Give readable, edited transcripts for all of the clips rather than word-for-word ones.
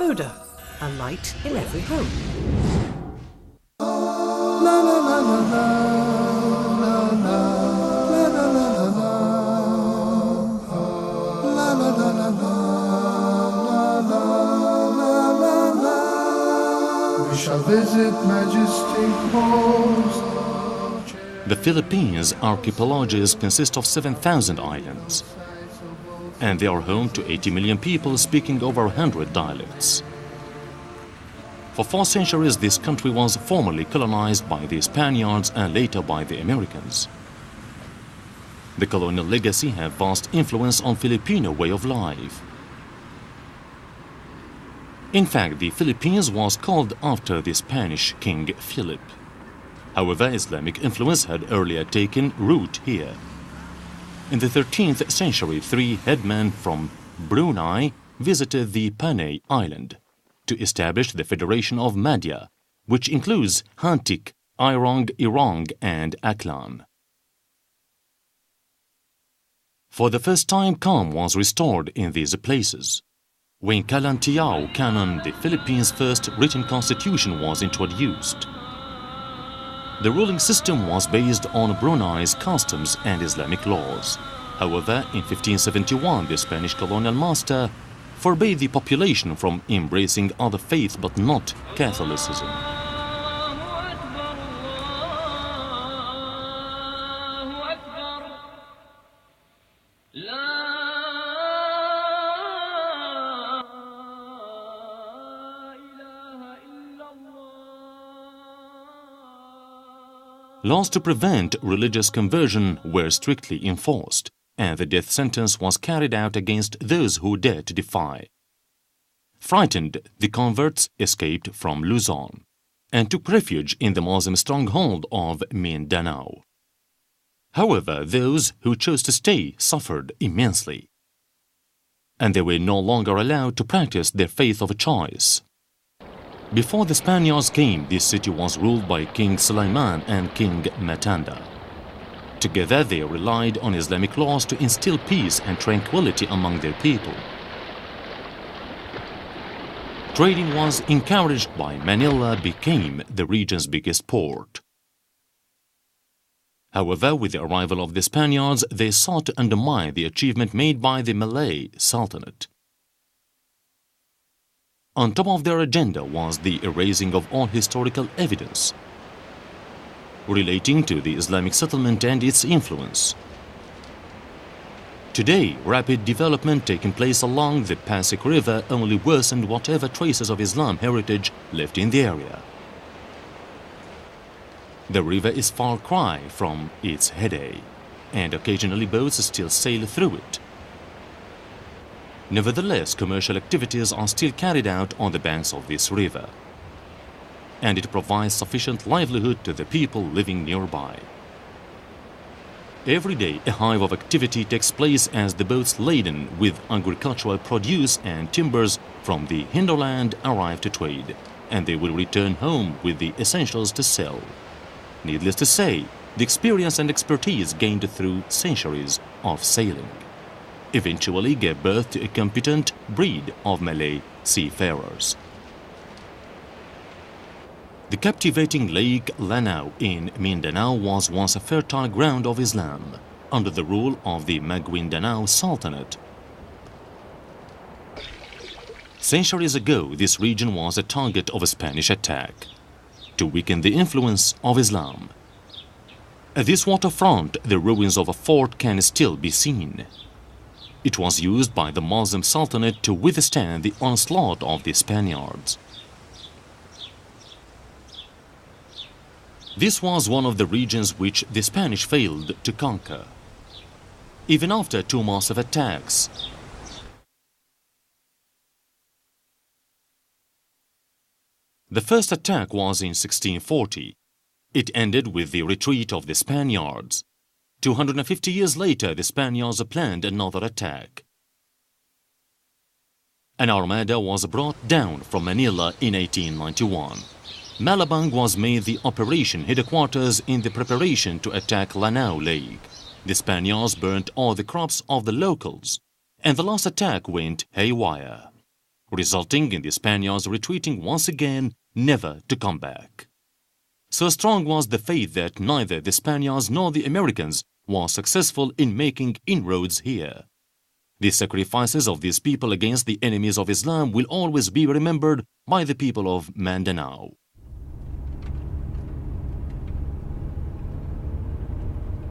Huda, a light in every home. We shall visit majestic halls. The Philippines archipelago consists of 7,000 islands, and they are home to 80 million people speaking over 100 dialects. For 4 centuries, this country was formerly colonized by the Spaniards and later by the Americans. The colonial legacy had vast influence on Filipino way of life. In fact, the Philippines was called after the Spanish King Philip. However, Islamic influence had earlier taken root here. In the 13th century, 3 headmen from Brunei visited the Panay Island to establish the Federation of Madhya, which includes Hantik, Irong, Irong and Aklan. For the first time, calm was restored in these places. When Kalantiao Canon, the Philippines' first written constitution, was introduced. The ruling system was based on Brunei's customs and Islamic laws. However, in 1571, the Spanish colonial master forbade the population from embracing other faiths but not Catholicism. Laws to prevent religious conversion were strictly enforced, and the death sentence was carried out against those who dared to defy. Frightened, the converts escaped from Luzon and took refuge in the Muslim stronghold of Mindanao. However, those who chose to stay suffered immensely, and they were no longer allowed to practice their faith of choice. Before the Spaniards came, this city was ruled by King Sulaiman and King Matanda. Together, they relied on Islamic laws to instill peace and tranquility among their people. Trading was encouraged by Manila became the region's biggest port. However, with the arrival of the Spaniards, they sought to undermine the achievement made by the Malay Sultanate. On top of their agenda was the erasing of all historical evidence relating to the Islamic settlement and its influence. Today, rapid development taking place along the Pasig River only worsened whatever traces of Islam heritage left in the area. The river is far cry from its headache, and occasionally boats still sail through it. Nevertheless, commercial activities are still carried out on the banks of this river, and it provides sufficient livelihood to the people living nearby. Every day, a hive of activity takes place as the boats laden with agricultural produce and timbers from the hinterland arrive to trade, and they will return home with the essentials to sell. Needless to say, the experience and expertise gained through centuries of sailing eventually gave birth to a competent breed of Malay seafarers. The captivating Lake Lanao in Mindanao was once a fertile ground of Islam under the rule of the Maguindanao Sultanate. Centuries ago, this region was a target of a Spanish attack to weaken the influence of Islam. At this waterfront, the ruins of a fort can still be seen. It was used by the Muslim Sultanate to withstand the onslaught of the Spaniards. This was one of the regions which the Spanish failed to conquer, even after 2 massive attacks. The first attack was in 1640. It ended with the retreat of the Spaniards. 250 years later, the Spaniards planned another attack. An armada was brought down from Manila in 1891. Malabang was made the operation headquarters in the preparation to attack Lanao Lake. The Spaniards burnt all the crops of the locals, and the last attack went haywire. resulting in the Spaniards retreating once again, never to come back. So strong was the faith that neither the Spaniards nor the Americans were successful in making inroads here. The sacrifices of these people against the enemies of Islam will always be remembered by the people of Mindanao.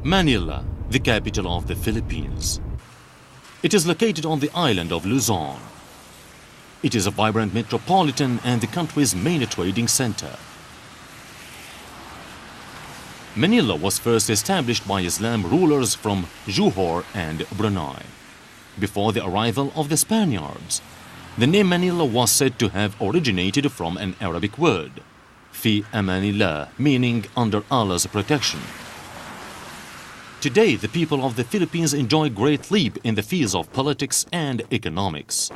Manila, the capital of the Philippines. It is located on the island of Luzon. It is a vibrant metropolitan and the country's main trading center. Manila was first established by Islam rulers from Johor and Brunei, before the arrival of the Spaniards. The name Manila was said to have originated from an Arabic word, fi amanillah, meaning under Allah's protection. Today, the people of the Philippines enjoy great leap in the fields of politics and economics.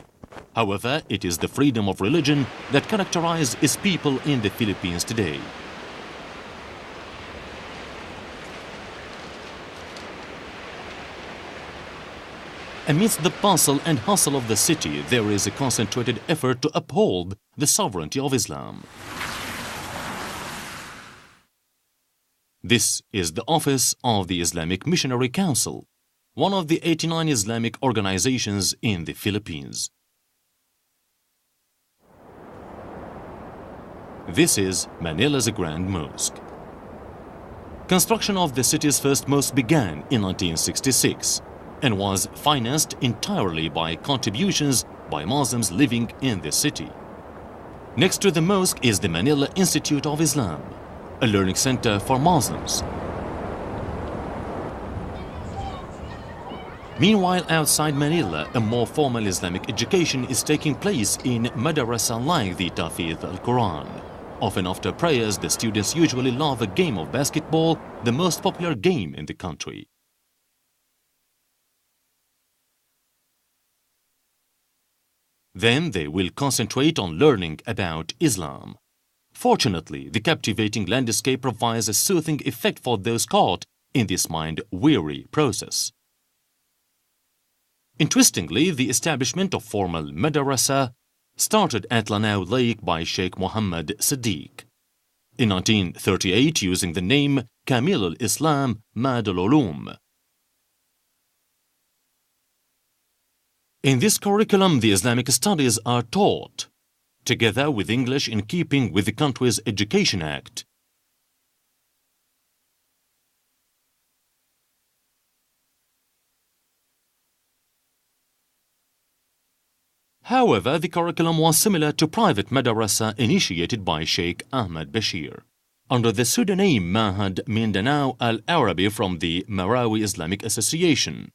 However, it is the freedom of religion that characterizes its people in the Philippines today. Amidst the bustle and hustle of the city, there is a concentrated effort to uphold the sovereignty of Islam. This is the office of the Islamic Missionary Council, one of the 89 Islamic organizations in the Philippines. This is Manila's Grand Mosque. Construction of the city's first mosque began in 1966 and was financed entirely by contributions by Muslims living in the city. Next to the mosque is the Manila Institute of Islam, a learning center for Muslims. Meanwhile, outside Manila, a more formal Islamic education is taking place in madrasa like the Tahfidh al-Quran. Often after prayers, the students usually love a game of basketball, the most popular game in the country. Then they will concentrate on learning about Islam. Fortunately, the captivating landscape provides a soothing effect for those caught in this mind-weary process. Interestingly, the establishment of formal madrasa started at Lanao Lake by Sheikh Muhammad Siddiq. In 1938, using the name Kamil al-Islam Mad al-Ulum. In this curriculum, the Islamic studies are taught, together with English in keeping with the country's Education Act. However, the curriculum was similar to private madrasa initiated by Sheikh Ahmed Bashir, under the pseudonym Mahad Mindanao al-Arabi from the Marawi Islamic Association.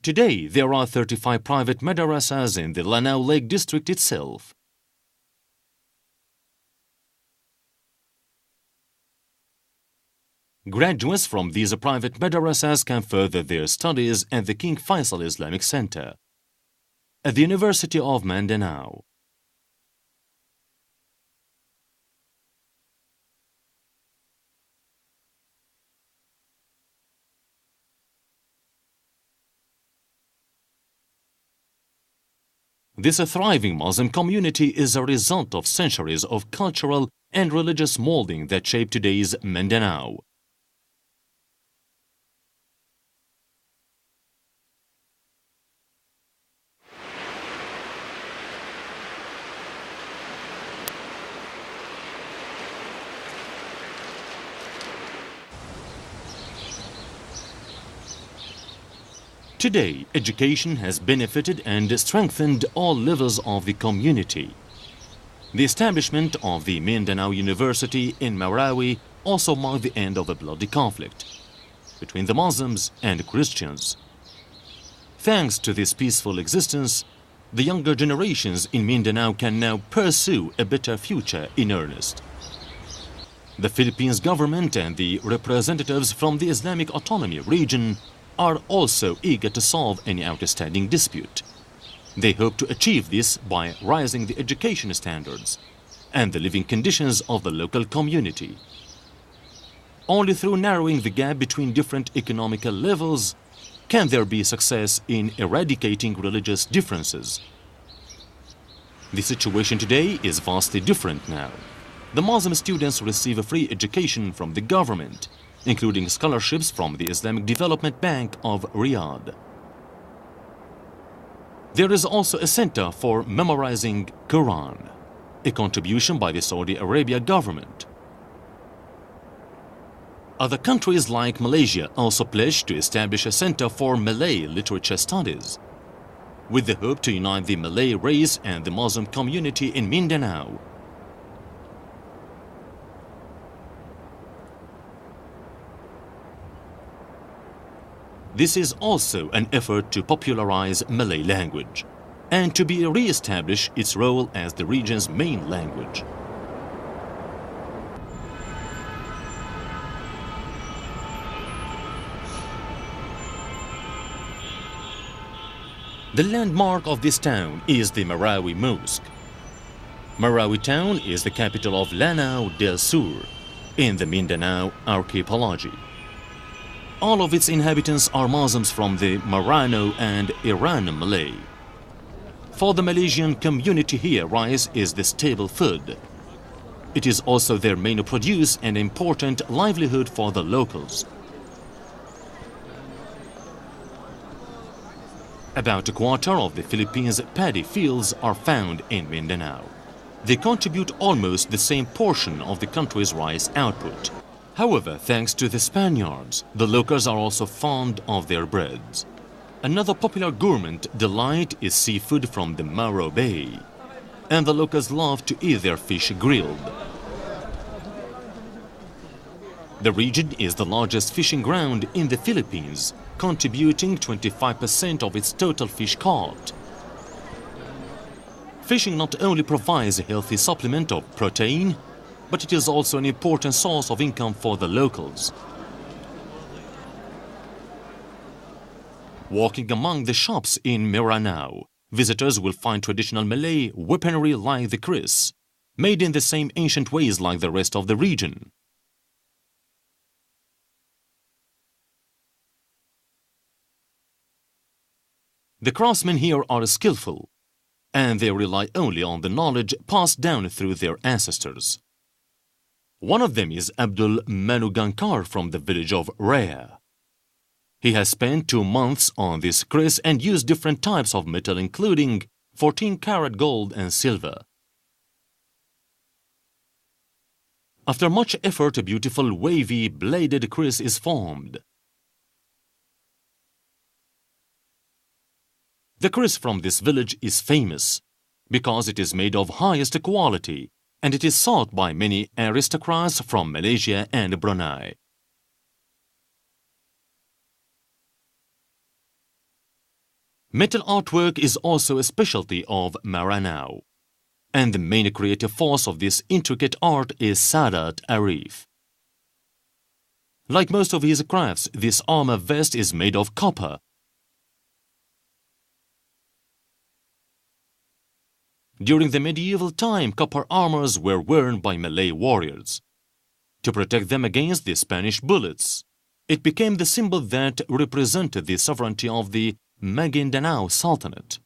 Today, there are 35 private madrasas in the Lanao Lake district itself. Graduates from these private madrasas can further their studies at the King Faisal Islamic Center at the University of Mindanao. This thriving Muslim community is a result of centuries of cultural and religious molding that shape today's Mindanao. Today, education has benefited and strengthened all levels of the community. The establishment of the Mindanao University in Marawi also marked the end of a bloody conflict between the Muslims and Christians. Thanks to this peaceful existence, the younger generations in Mindanao can now pursue a better future in earnest. The Philippines government and the representatives from the Islamic Autonomy region are also eager to solve any outstanding dispute. They hope to achieve this by raising the education standards and the living conditions of the local community. Only through narrowing the gap between different economical levels can there be success in eradicating religious differences The situation today is vastly different now. The Muslim students receive a free education from the government, including scholarships from the Islamic Development Bank of Riyadh. There is also a center for memorizing Quran, a contribution by the Saudi Arabia government. Other countries like Malaysia also pledged to establish a center for Malay literature studies, with the hope to unite the Malay race and the Muslim community in Mindanao. This is also an effort to popularize Malay language and to be re-establish its role as the region's main language. The landmark of this town is the Marawi Mosque. Marawi town is the capital of Lanao del Sur in the Mindanao archipelago. All of its inhabitants are Muslims from the Marano and Iran Malay. For the Malaysian community here, rice is the staple food. It is also their main produce and important livelihood for the locals. About a quarter of the Philippines' paddy fields are found in Mindanao. They contribute almost the same portion of the country's rice output. However, thanks to the Spaniards, the locals are also fond of their breads. Another popular gourmet delight is seafood from the Maro Bay, and the locals love to eat their fish grilled. The region is the largest fishing ground in the Philippines, contributing 25% of its total fish caught. Fishing not only provides a healthy supplement of protein, but it is also an important source of income for the locals. Walking among the shops in Maranao, visitors will find traditional Malay weaponry like the kris, made in the same ancient ways like the rest of the region. The craftsmen here are skillful, and they rely only on the knowledge passed down through their ancestors. One of them is Abdul Manugankar from the village of Raya. He has spent 2 months on this kris and used different types of metal including 14-karat gold and silver. After much effort, a beautiful wavy bladed kris is formed. The kris from this village is famous because it is made of highest quality, and it is sought by many aristocrats from Malaysia and Brunei. Metal artwork is also a specialty of Maranao, and the main creative force of this intricate art is Sadat Arif. Like most of his crafts, this armor vest is made of copper. During the medieval time, copper armors were worn by Malay warriors to protect them against the Spanish bullets. It became the symbol that represented the sovereignty of the Maguindanao Sultanate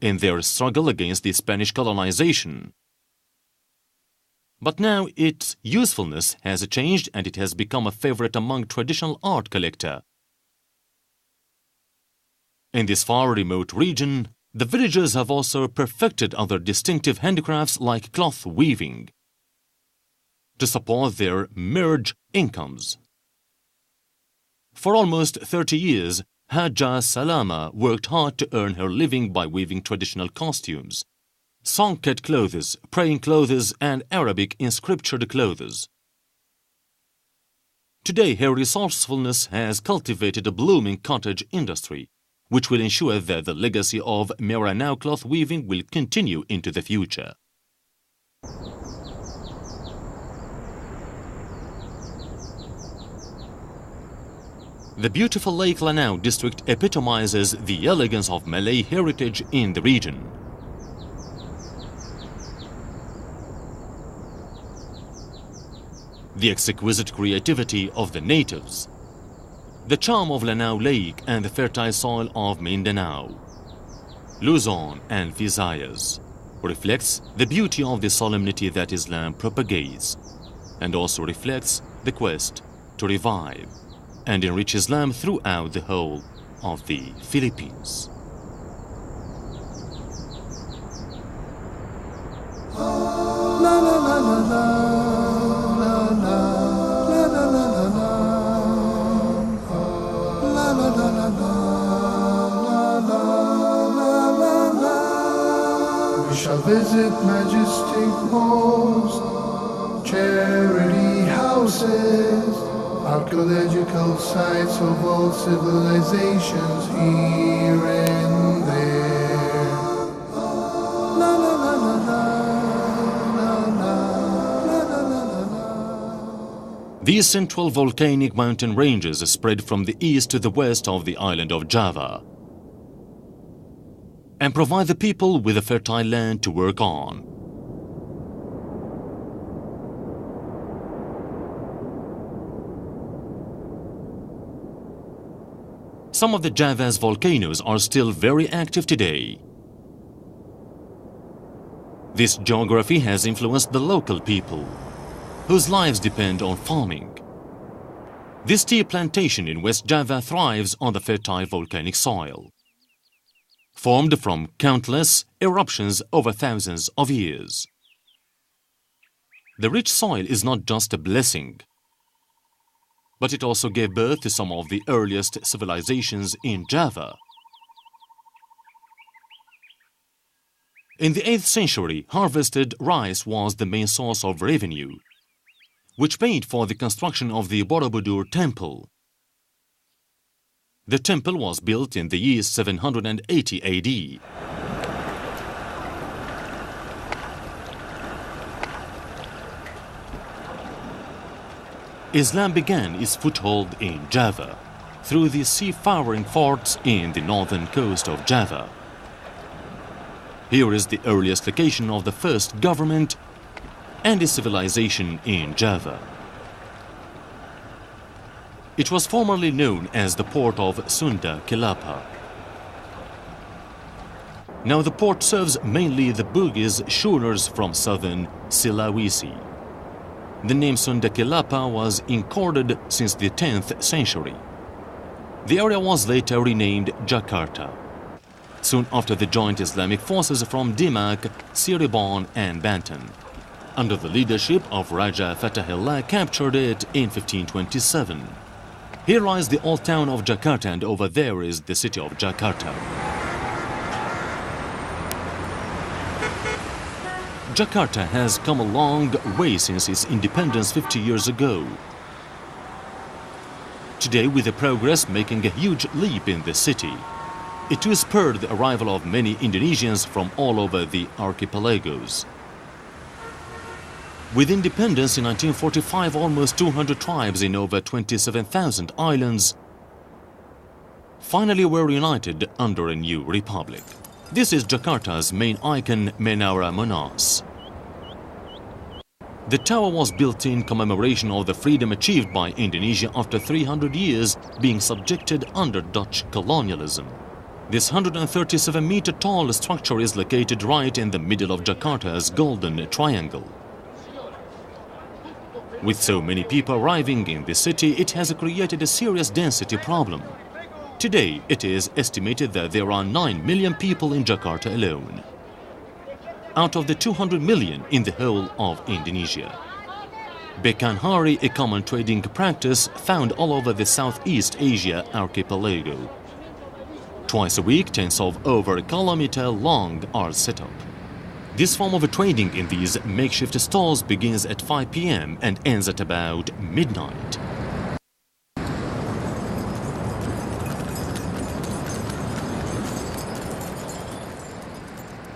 in their struggle against the Spanish colonization. But now its usefulness has changed and it has become a favorite among traditional art collectors. In this far remote region, the villagers have also perfected other distinctive handicrafts like cloth weaving to support their merged incomes. For almost 30 years, Haja Salama worked hard to earn her living by weaving traditional costumes, Songket clothes, praying clothes, and Arabic inscriptured clothes. Today, her resourcefulness has cultivated a blooming cottage industry, which will ensure that the legacy of Maranao cloth weaving will continue into the future. The beautiful Lake Lanao district epitomizes the elegance of Malay heritage in the region. The exquisite creativity of the natives, the charm of Lanao Lake and the fertile soil of Mindanao, Luzon and Visayas, reflects the beauty of the solemnity that Islam propagates, and also reflects the quest to revive and enrich Islam throughout the whole of the Philippines. We shall visit majestic halls, charity houses, archaeological sites of all civilizations here and there. La la la la la, la la la la la la. These central volcanic mountain ranges spread from the east to the west of the island of Java and provide the people with a fertile land to work on. Some of the Java's volcanoes are still very active today. This geography has influenced the local people, whose lives depend on farming. This tea plantation in West Java thrives on the fertile volcanic soil, formed from countless eruptions over thousands of years. The rich soil is not just a blessing, but it also gave birth to some of the earliest civilizations in Java. In the 8th century, harvested rice was the main source of revenue, which paid for the construction of the Borobudur temple. The temple was built in the year 780 AD. Islam began its foothold in Java through the seafaring forts in the northern coast of Java. Here is the earliest location of the first government and a civilization in Java. It was formerly known as the port of Sunda Kelapa. Now the port serves mainly the Bugis schooners from southern Sulawesi. The name Sunda Kelapa was incorded since the 10th century. The area was later renamed Jakarta, soon after the joint Islamic forces from Demak, Cirebon and Banten, under the leadership of Raja Fatahillah, captured it in 1527. Here lies the old town of Jakarta, and over there is the city of Jakarta. Jakarta has come a long way since its independence 50 years ago. Today, with the progress making a huge leap in the city, it too spurred the arrival of many Indonesians from all over the archipelagos. With independence in 1945, almost 200 tribes in over 27,000 islands finally were united under a new republic. This is Jakarta's main icon, Menara Monas. The tower was built in commemoration of the freedom achieved by Indonesia after 300 years being subjected under Dutch colonialism. This 137-meter tall structure is located right in the middle of Jakarta's Golden Triangle. With so many people arriving in the city, it has created a serious density problem. Today, it is estimated that there are 9 million people in Jakarta alone, out of the 200 million in the whole of Indonesia. Bekan hari, a common trading practice found all over the Southeast Asia archipelago. Twice a week, tents of over a kilometer long are set up. This form of trading in these makeshift stalls begins at 5 p.m. and ends at about midnight.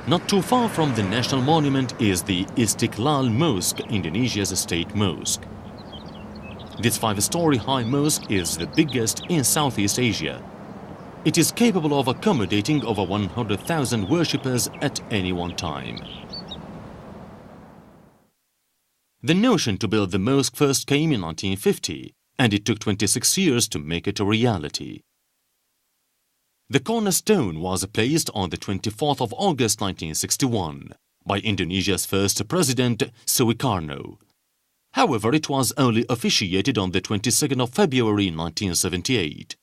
Not too far from the national monument is the Istiqlal Mosque, Indonesia's state mosque. This 5-story high mosque is the biggest in Southeast Asia. It is capable of accommodating over 100,000 worshippers at any one time. The notion to build the mosque first came in 1950, and it took 26 years to make it a reality. The cornerstone was placed on the 24th of August 1961, by Indonesia's first president, Sukarno. However, it was only officiated on the 22nd of February 1978.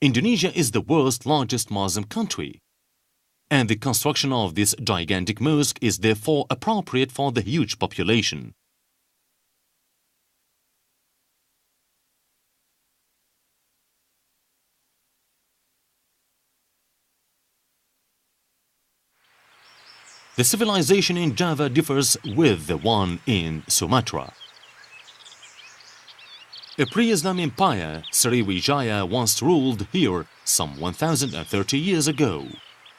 Indonesia is the world's largest Muslim country, and the construction of this gigantic mosque is therefore appropriate for the huge population. The civilization in Java differs with the one in Sumatra. A pre-Islam empire, Sriwijaya, once ruled here some 1,030 years ago,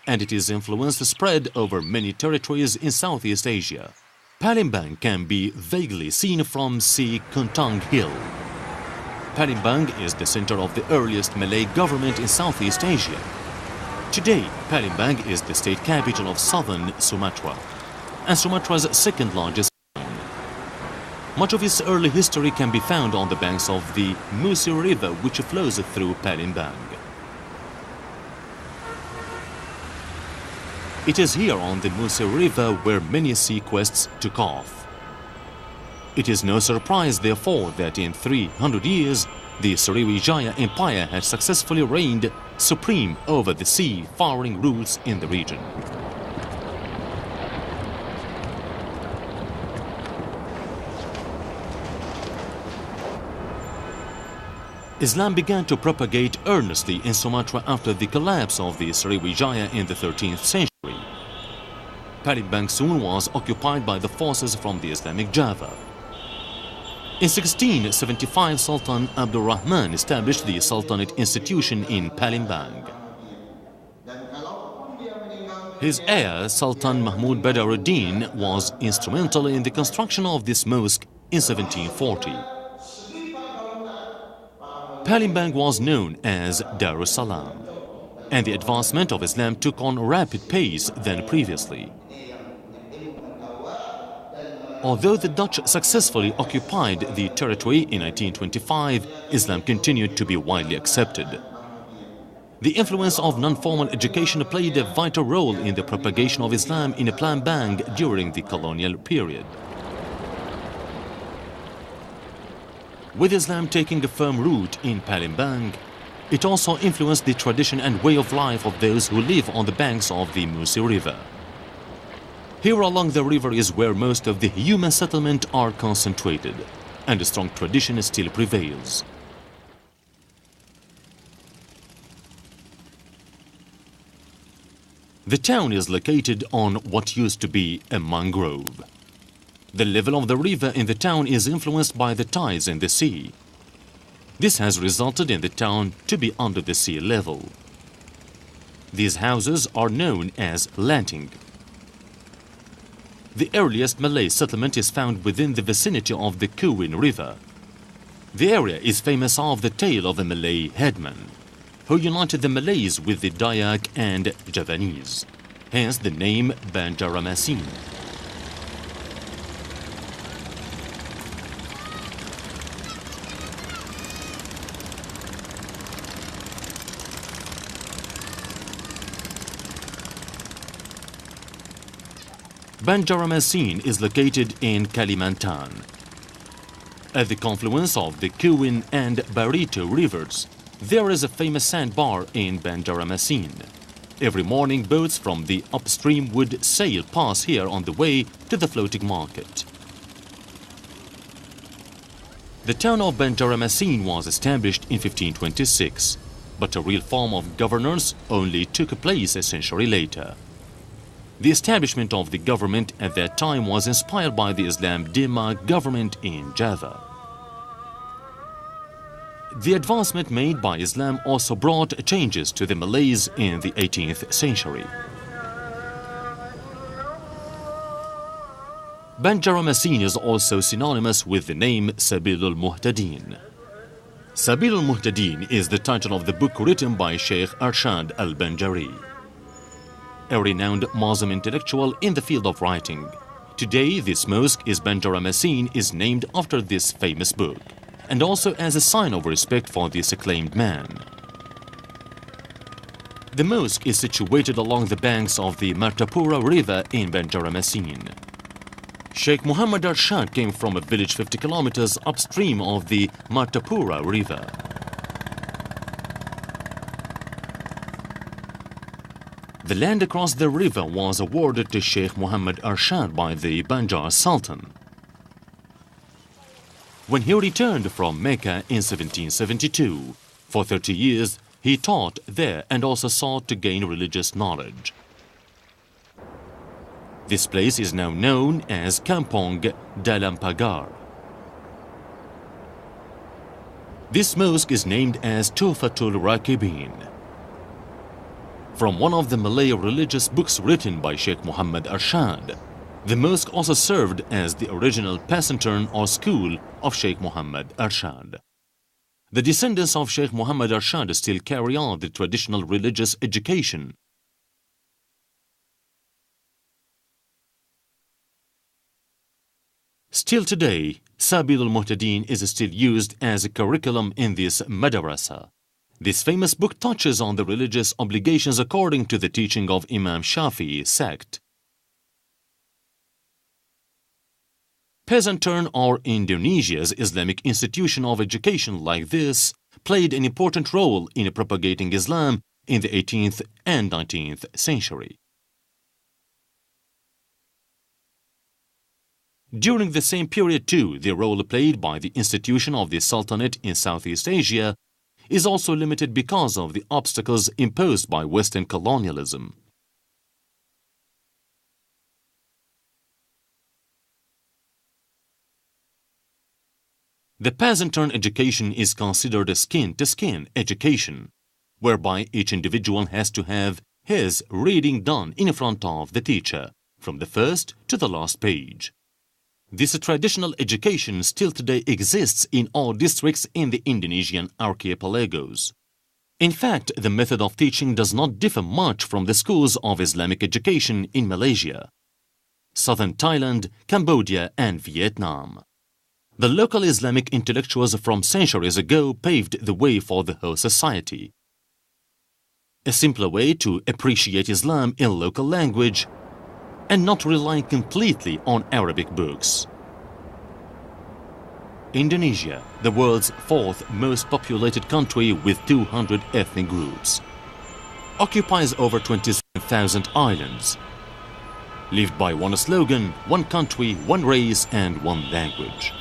and its influence spread over many territories in Southeast Asia. Palembang can be vaguely seen from Si Kuntang Hill. Palembang is the center of the earliest Malay government in Southeast Asia. Today, Palembang is the state capital of southern Sumatra, and Sumatra's second largest town. Much of its early history can be found on the banks of the Musi River, which flows through Palembang. It is here on the Musi River where many sea quests took off. It is no surprise, therefore, that in 300 years, the Sriwijaya Empire had successfully reigned supreme over the sea-faring rulers in the region. Islam began to propagate earnestly in Sumatra after the collapse of the Sriwijaya in the 13th century. Palembang soon was occupied by the forces from the Islamic Java. In 1675, Sultan Abdul Rahman established the Sultanate institution in Palembang. His heir, Sultan Mahmud Badaruddin, was instrumental in the construction of this mosque in 1740. Palembang was known as Darussalam, and the advancement of Islam took on a rapid pace than previously. Although the Dutch successfully occupied the territory in 1925, Islam continued to be widely accepted. The influence of non-formal education played a vital role in the propagation of Islam in Palembang during the colonial period. With Islam taking a firm root in Palembang, it also influenced the tradition and way of life of those who live on the banks of the Musi River. Here along the river is where most of the human settlement are concentrated, and a strong tradition still prevails. The town is located on what used to be a mangrove. The level of the river in the town is influenced by the tides in the sea. This has resulted in the town to be under the sea level. These houses are known as lanting. The earliest Malay settlement is found within the vicinity of the Kuwin River. The area is famous of the tale of a Malay headman who united the Malays with the Dayak and Javanese, hence the name Banjarmasin. Banjarmasin is located in Kalimantan. At the confluence of the Kuwin and Barito rivers, there is a famous sandbar in Banjarmasin. Every morning, boats from the upstream would sail past here on the way to the floating market. The town of Banjarmasin was established in 1526, but a real form of governance only took place a century later. The establishment of the government at that time was inspired by the Islam Dema government in Java. The advancement made by Islam also brought changes to the Malays in the 18th century. Banjarmasin is also synonymous with the name Sabilul Muhtadin. Sabilul Muhtadin is the title of the book written by Sheikh Arshad al-Banjari, a renowned Muslim intellectual in the field of writing. Today, this mosque Banjarmasin is named after this famous book, and also as a sign of respect for this acclaimed man. The mosque is situated along the banks of the Martapura River in Banjarmasin. Sheikh Muhammad Arshad came from a village 50 kilometers upstream of the Martapura River. The land across the river was awarded to Sheikh Muhammad Arshad by the Banjar Sultan. When he returned from Mecca in 1772, for 30 years he taught there and also sought to gain religious knowledge. This place is now known as Kampong Dalam Pagar. This mosque is named as Tuhfatul Rakibin, from one of the Malay religious books written by Sheikh Muhammad Arshad. The mosque also served as the original pesantern or school of Sheikh Muhammad Arshad. The descendants of Sheikh Muhammad Arshad still carry on the traditional religious education. Still today, Sabil al-Muhtadin is still used as a curriculum in this madrasa. This famous book touches on the religious obligations according to the teaching of Imam Shafi'i sect. Pesantern or Indonesia's Islamic institution of education like this played an important role in propagating Islam in the 18th and 19th century. During the same period too, the role played by the institution of the Sultanate in Southeast Asia is also limited because of the obstacles imposed by Western colonialism. The pesantern education is considered a skin-to-skin education, whereby each individual has to have his reading done in front of the teacher, from the first to the last page. This traditional education still today exists in all districts in the Indonesian archipelagos. In fact, the method of teaching does not differ much from the schools of Islamic education in Malaysia, southern Thailand, Cambodia and Vietnam. The local Islamic intellectuals from centuries ago paved the way for the whole society. A simpler way to appreciate Islam in local language and not rely completely on Arabic books. Indonesia, the world's fourth most populated country with 200 ethnic groups, occupies over 27,000 islands, lived by one slogan, one country, one race and one language.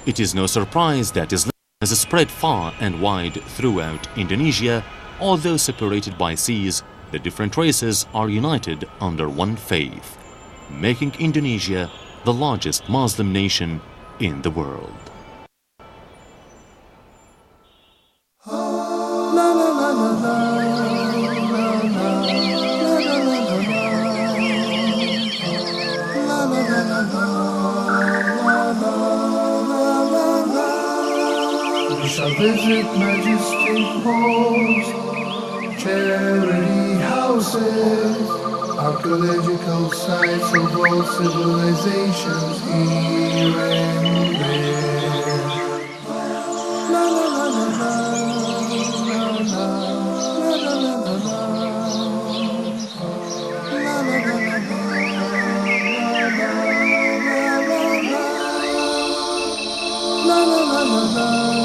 It is no surprise that Islam has spread far and wide throughout Indonesia. Although separated by seas, the different races are united under one faith, making Indonesia the largest Muslim nation in the world. We shall visit majestic halls, charity houses, archaeological sites of all civilizations here and there. La la la la la, la la la la la la la la la la la la la la la la la.